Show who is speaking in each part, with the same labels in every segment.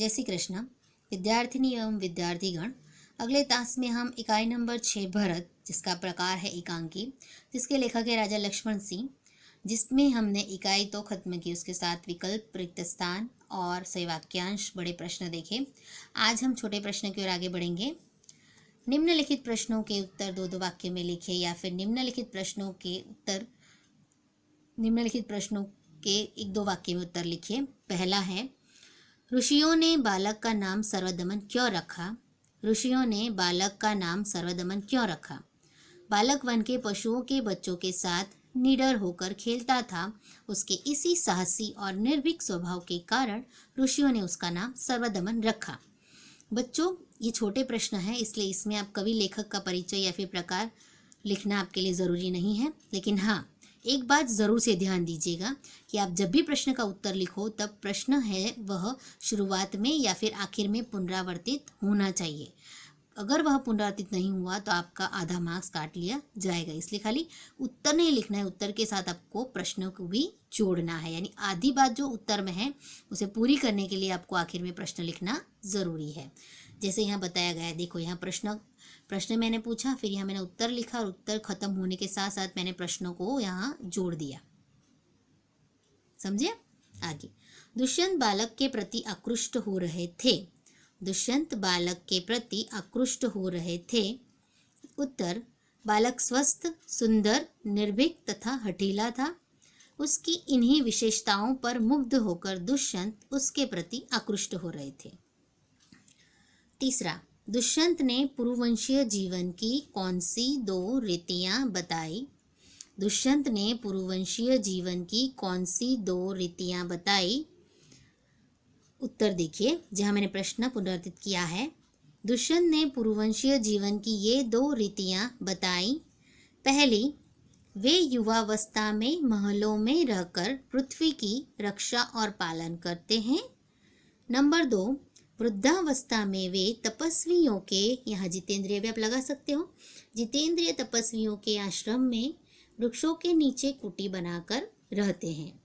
Speaker 1: जय श्री कृष्ण विद्यार्थिनी एवं विद्यार्थीगण। अगले तास में हम इकाई नंबर 6 भरत, जिसका प्रकार है एकांकी, जिसके लेखक है राजा लक्ष्मण सिंह, जिसमें हमने इकाई तो खत्म की, उसके साथ विकल्प, रिक्त स्थान और सही वाक्यांश, बड़े प्रश्न देखे। आज हम छोटे प्रश्न की ओर आगे बढ़ेंगे। निम्नलिखित प्रश्नों के उत्तर दो दो वाक्य में लिखे, या फिर निम्नलिखित प्रश्नों के एक दो वाक्य में उत्तर लिखिए। पहला है, ऋषियों ने बालक का नाम सर्वदमन क्यों रखा? ऋषियों ने बालक का नाम सर्वदमन क्यों रखा? बालक वन के पशुओं के बच्चों के साथ निडर होकर खेलता था। उसके इसी साहसी और निर्भीक स्वभाव के कारण ऋषियों ने उसका नाम सर्वदमन रखा। बच्चों, ये छोटे प्रश्न हैं, इसलिए इसमें आप कवि लेखक का परिचय या फिर प्रकार लिखना आपके लिए ज़रूरी नहीं है। लेकिन हाँ, एक बात ज़रूर से ध्यान दीजिएगा कि आप जब भी प्रश्न का उत्तर लिखो, तब प्रश्न है वह शुरुआत में या फिर आखिर में पुनरावर्तित होना चाहिए। अगर वह पुनरावर्तित नहीं हुआ तो आपका आधा मार्क्स काट लिया जाएगा। इसलिए खाली उत्तर नहीं लिखना है, उत्तर के साथ आपको प्रश्नों को भी जोड़ना है। यानी आधी बात जो उत्तर में है उसे पूरी करने के लिए आपको आखिर में प्रश्न लिखना ज़रूरी है। जैसे यहाँ बताया गया है, देखो यहाँ प्रश्न मैंने पूछा, फिर यहाँ मैंने उत्तर लिखा और उत्तर खत्म होने के साथ साथ मैंने प्रश्नों को यहाँ जोड़ दिया। समझे? आगे, दुष्यंत बालक के प्रति आकृष्ट हो रहे थे। दुष्यंत बालक के प्रति आकृष्ट हो रहे थे। उत्तर, बालक स्वस्थ, सुंदर, निर्भीक तथा हठीला था। उसकी इन्हीं विशेषताओं पर मुग्ध होकर दुष्यंत उसके प्रति आकृष्ट हो रहे थे। तीसरा, दुष्यंत ने पुरुवंशीय जीवन की कौन सी दो रीतियां बताई? दुष्यंत ने पुरुवंशीय जीवन की कौन सी दो रीतियां बताई? उत्तर देखिए, जहां मैंने प्रश्न पुनरावर्तित किया है। दुष्यंत ने पुरुवंशीय जीवन की ये दो रीतियां बताई। पहली, वे युवावस्था में महलों में रहकर पृथ्वी की रक्षा और पालन करते हैं। नंबर 2, वृद्धावस्था में वे तपस्वियों के, यहाँ जितेंद्रिय भी आप लगा सकते हो, जितेंद्रिय तपस्वियों के आश्रम में वृक्षों के नीचे कुटी बनाकर रहते हैं।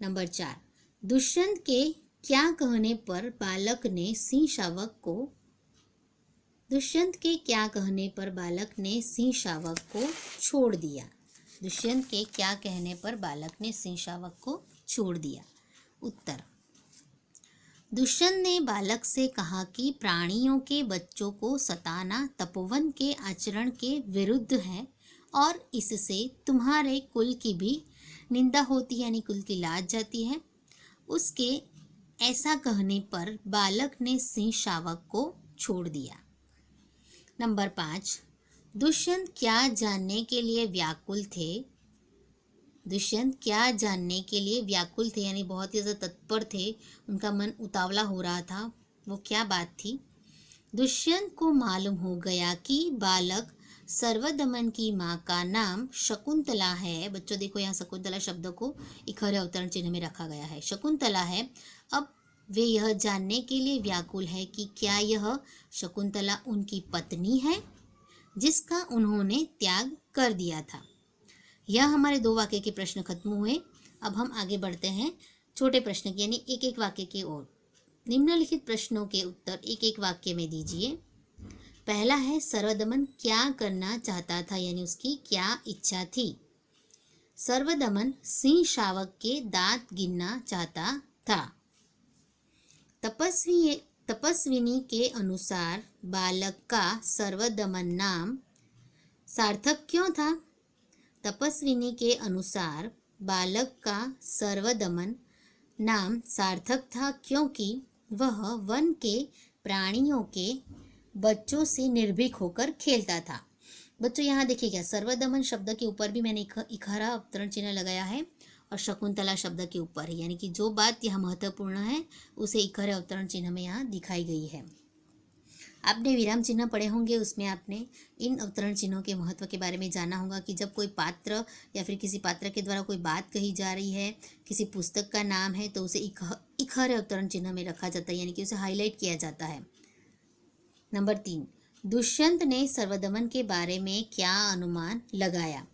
Speaker 1: नंबर 4, दुष्यंत के क्या कहने पर बालक ने सिंह शावक को छोड़ दिया? दुष्यंत के क्या कहने पर बालक ने सिंह शावक को छोड़ दिया? उत्तर, दुष्यंत ने बालक से कहा कि प्राणियों के बच्चों को सताना तपोवन के आचरण के विरुद्ध है और इससे तुम्हारे कुल की भी निंदा होती है, यानी कुल की लाज जाती है। उसके ऐसा कहने पर बालक ने सिंह शावक को छोड़ दिया। नंबर 5, दुष्यंत क्या जानने के लिए व्याकुल थे? दुष्यंत क्या जानने के लिए व्याकुल थे, यानी बहुत ही ज़्यादा तत्पर थे, उनका मन उतावला हो रहा था। वो क्या बात थी? दुष्यंत को मालूम हो गया कि बालक सर्वदमन की माँ का नाम शकुंतला है। बच्चों देखो, यहाँ शकुंतला शब्द को इखरे अवतरण चिन्ह में रखा गया है, शकुंतला है। अब वे यह जानने के लिए व्याकुल है कि क्या यह शकुंतला उनकी पत्नी है जिसका उन्होंने त्याग कर दिया था। यह हमारे दो वाक्य के प्रश्न खत्म हुए। अब हम आगे बढ़ते हैं छोटे प्रश्न की, यानी एक एक वाक्य की ओर। निम्नलिखित प्रश्नों के उत्तर एक एक वाक्य में दीजिए। पहला है, सर्वदमन क्या करना चाहता था, यानी उसकी क्या इच्छा थी? सर्वदमन सिंह शावक के दांत गिनना चाहता था। तपस्विनी के अनुसार बालक का सर्वदमन नाम सार्थक क्यों था? तपस्विनी के अनुसार बालक का सर्वदमन नाम सार्थक था क्योंकि वह वन के प्राणियों के बच्चों से निर्भीक होकर खेलता था। बच्चों यहाँ देखिएगा, सर्वदमन शब्द के ऊपर भी मैंने इखरा अवतरण चिन्ह लगाया है और शकुंतला शब्द के ऊपर है, यानी कि जो बात यहाँ महत्वपूर्ण है उसे इखरे अवतरण चिन्ह में यहाँ दिखाई गई है। आपने विराम चिन्ह पढ़े होंगे, उसमें आपने इन अवतरण चिन्हों के महत्व के बारे में जाना होगा कि जब कोई पात्र या फिर किसी पात्र के द्वारा कोई बात कही जा रही है, किसी पुस्तक का नाम है, तो उसे इखरे अवतरण चिन्ह में रखा जाता है, यानी कि उसे हाईलाइट किया जाता है। नंबर 3, दुष्यंत ने सर्वदमन के बारे में क्या अनुमान लगाया?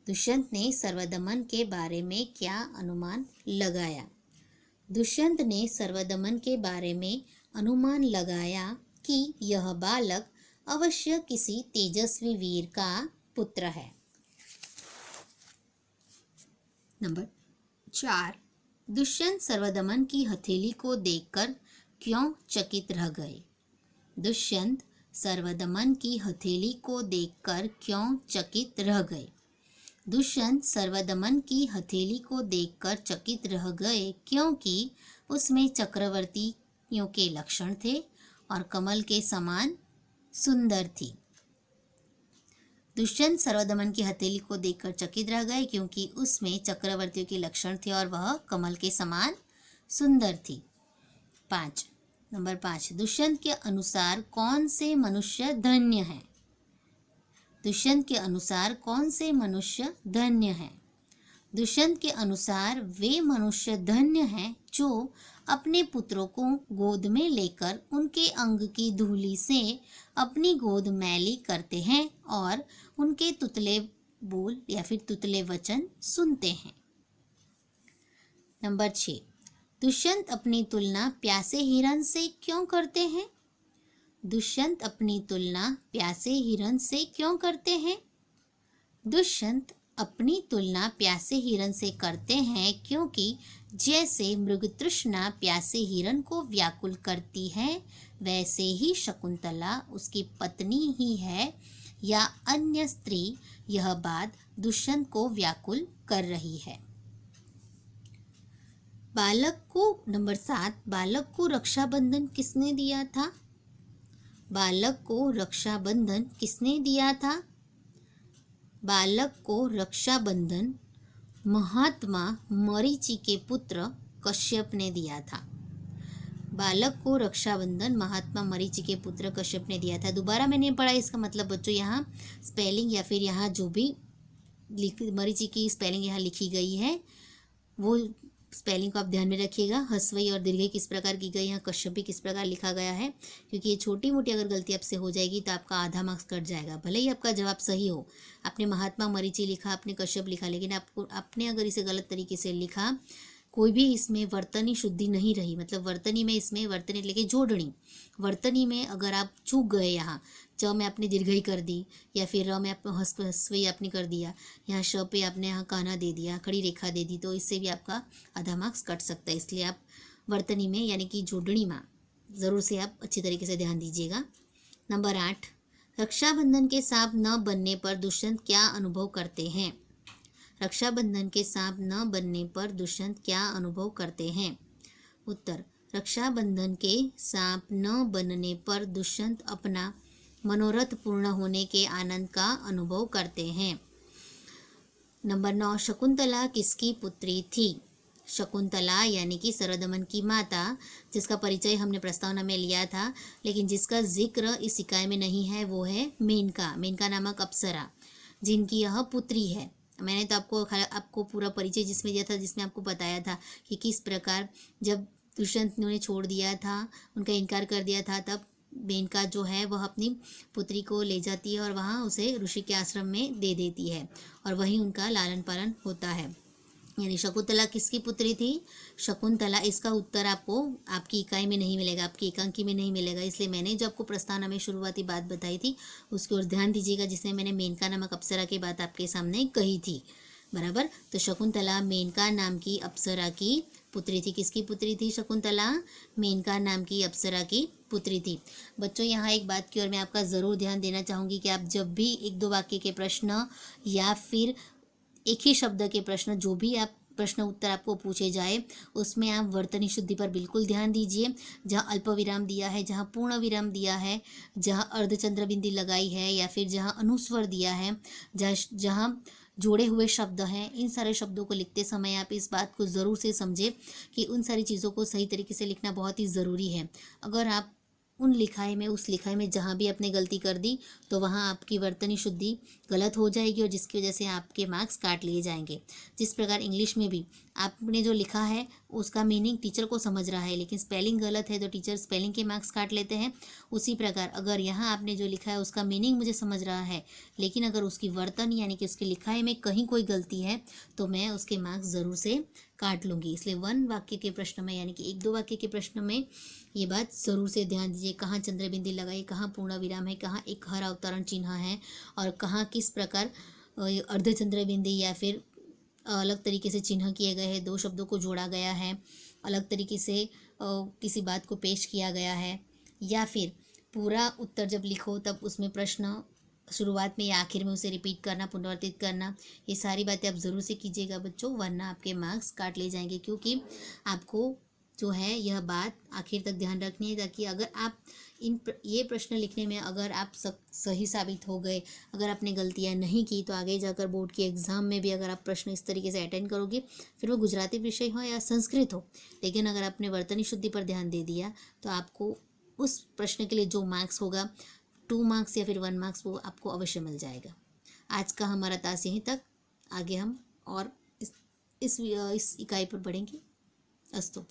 Speaker 1: दुष्यंत ने सर्वदमन के बारे में क्या अनुमान लगाया? दुष्यंत ने सर्वदमन के बारे में अनुमान लगाया कि यह बालक अवश्य किसी तेजस्वी वीर का पुत्र है। नंबर 4, दुष्यंत सर्वदमन की हथेली को देखकर क्यों चकित रह गए? दुष्यंत सर्वदमन की हथेली को देखकर क्यों चकित रह गए? दुष्यंत सर्वदमन की हथेली को देखकर चकित रह गए क्योंकि उसमें चक्रवर्तियों के लक्षण थे और कमल के समान सुंदर थी। दुष्यंत सर्वदमन की हथेली को देखकर चकित रह गए क्योंकि उसमें चक्रवर्तियों के लक्षण थे और वह कमल के समान सुंदर थी। 5, नंबर 5, दुष्यंत के अनुसार कौन से मनुष्य धन्य हैं? दुष्यंत के अनुसार कौन से मनुष्य धन्य हैं? दुष्यंत के अनुसार वे मनुष्य धन्य हैं जो अपने पुत्रों को गोद में लेकर उनके अंग की धूलि से अपनी गोद मैली करते हैं और उनके तुतले बोल या फिर तुतले वचन सुनते हैं। नंबर 6, दुष्यंत अपनी तुलना प्यासे हिरन से क्यों करते हैं? दुष्यंत अपनी तुलना प्यासे हिरन से क्यों करते हैं? दुष्यंत अपनी तुलना प्यासे हिरन से करते हैं क्योंकि जैसे मृगतृष्णा प्यासे हिरन को व्याकुल करती है, वैसे ही शकुंतला उसकी पत्नी ही है या अन्य स्त्री, यह बात दुष्यंत को व्याकुल कर रही है। नंबर 7, बालक को रक्षाबंधन किसने दिया था? बालक को रक्षाबंधन किसने दिया था? बालक को रक्षाबंधन महात्मा मरीचि के पुत्र कश्यप ने दिया था। बालक को रक्षाबंधन महात्मा मरीचि के पुत्र कश्यप ने दिया था। दोबारा मैंने पढ़ा, इसका मतलब बच्चों यहाँ स्पेलिंग या फिर यहाँ जो भी मरीचि की स्पेलिंग यहाँ लिखी गई है वो स्पेलिंग को आप ध्यान में रखिएगा। ह्रस्वई और दीर्घई किस प्रकार की गई, यहाँ कश्यप भी किस प्रकार लिखा गया है, क्योंकि ये छोटी मोटी अगर गलती आपसे हो जाएगी तो आपका आधा मार्क्स कट जाएगा। भले ही आपका जवाब सही हो, आपने महात्मा मरीचि लिखा, आपने कश्यप लिखा, लेकिन आपने अगर इसे गलत तरीके से लिखा, कोई भी इसमें वर्तनी शुद्धि नहीं रही, मतलब वर्तनी में इसमें वर्तनी लेके जोड़नी, वर्तनी में अगर आप चूक गए, यहाँ च में आपने दीर्घई कर दी या फिर र में आप ह्रस्वई आपने कर दिया, यहाँ श पे आपने यहाँ काना दे दिया, खड़ी रेखा दे दी, तो इससे भी आपका आधा मार्क्स कट सकता है। इसलिए आप वर्तनी में यानी कि जोड़नी में ज़रूर से आप अच्छी तरीके से ध्यान दीजिएगा। नंबर 8, रक्षाबंधन के सांप न बनने पर दुष्यंत क्या अनुभव करते हैं? रक्षाबंधन के सांप न बनने पर दुष्यंत क्या अनुभव करते हैं? उत्तर, रक्षाबंधन के सांप न बनने पर दुष्यंत अपना मनोरथ पूर्ण होने के आनंद का अनुभव करते हैं। नंबर 9, शकुंतला किसकी पुत्री थी? शकुंतला यानी कि सर्वदमन की माता, जिसका परिचय हमने प्रस्तावना में लिया था, लेकिन जिसका जिक्र इस इकाई में नहीं है, वो है मेनका। मेनका नामक अप्सरा, जिनकी यह पुत्री है। मैंने तो आपको पूरा परिचय जिसमें दिया था, जिसमें आपको बताया था कि किस प्रकार जब दुष्यंत ने छोड़ दिया था, उनका इनकार कर दिया था, तब मेनका जो है वह अपनी पुत्री को ले जाती है और वहाँ उसे ऋषि के आश्रम में दे देती है और वहीं उनका लालन पालन होता है। यानी शकुंतला किसकी पुत्री थी? शकुंतला। इसका उत्तर आपको आपकी इकाई में नहीं मिलेगा, आपकी एकांकी में नहीं मिलेगा, इसलिए मैंने जो आपको प्रस्तावना में शुरुआती बात बताई थी उसकी ओर ध्यान दीजिएगा, जिसमें मैंने मेनका नामक अप्सरा की बात आपके सामने कही थी। बराबर, तो शकुंतला मेनका नाम की अप्सरा की पुत्री थी। किसकी पुत्री थी शकुंतला? मेनका नाम की अप्सरा की पुत्री थी। बच्चों, यहाँ एक बात की ओर मैं आपका ज़रूर ध्यान देना चाहूँगी कि आप जब भी 1-2 वाक्य के प्रश्न या फिर एक ही शब्द के प्रश्न, जो भी आप प्रश्न उत्तर आपको पूछे जाए, उसमें आप वर्तनी शुद्धि पर बिल्कुल ध्यान दीजिए। जहाँ अल्प विराम दिया है, जहाँ पूर्ण विराम दिया है, जहाँ अर्धचंद्र बिंदी लगाई है या फिर जहाँ अनुस्वर दिया है, जहाँ जोड़े हुए शब्द हैं, इन सारे शब्दों को लिखते समय आप इस बात को ज़रूर से समझें कि उन सारी चीज़ों को सही तरीके से लिखना बहुत ही ज़रूरी है। अगर आप उस लिखाई में जहाँ भी आपने गलती कर दी तो वहाँ आपकी वर्तनी शुद्धि गलत हो जाएगी और जिसकी वजह से आपके मार्क्स काट लिए जाएंगे। जिस प्रकार इंग्लिश में भी आपने जो लिखा है उसका मीनिंग टीचर को समझ रहा है, लेकिन स्पेलिंग गलत है तो टीचर स्पेलिंग के मार्क्स काट लेते हैं। उसी प्रकार अगर यहाँ आपने जो लिखा है उसका मीनिंग मुझे समझ रहा है, लेकिन अगर उसकी वर्तन यानी कि उसकी लिखाई में कहीं कोई गलती है तो मैं उसके मार्क्स ज़रूर से काट लूँगी, इसलिए वन वाक्य के प्रश्न में यानी कि 1-2 वाक्य के प्रश्न में ये बात ज़रूर से ध्यान दीजिए। कहाँ चंद्र बिंदी लगाई, कहाँ पूर्ण विराम है, कहाँ एक हर अवतरण चिन्ह है और कहाँ किस प्रकार अर्धचंद्र बिंदी या फिर अलग तरीके से चिन्ह किए गए हैं, 2 शब्दों को जोड़ा गया है, अलग तरीके से किसी बात को पेश किया गया है, या फिर पूरा उत्तर जब लिखो तब उसमें प्रश्न शुरुआत में या आखिर में उसे रिपीट करना, पुनरावृत्ति करना, ये सारी बातें आप ज़रूर से कीजिएगा बच्चों, वरना आपके मार्क्स काट लिए जाएंगे। क्योंकि आपको जो है यह बात आखिर तक ध्यान रखनी है, ताकि अगर आप ये प्रश्न लिखने में अगर आप सही साबित हो गए, अगर आपने गलतियां नहीं की, तो आगे जाकर बोर्ड के एग्ज़ाम में भी अगर आप प्रश्न इस तरीके से अटेंड करोगे, फिर वो गुजराती विषय हो या संस्कृत हो, लेकिन अगर आपने वर्तनी शुद्धि पर ध्यान दे दिया तो आपको उस प्रश्न के लिए जो मार्क्स होगा 2 मार्क्स या फिर 1 मार्क्स वो आपको अवश्य मिल जाएगा। आज का हमारा टास्क यहीं तक, आगे हम और इस इकाई पर बढ़ेंगे। अस्तु।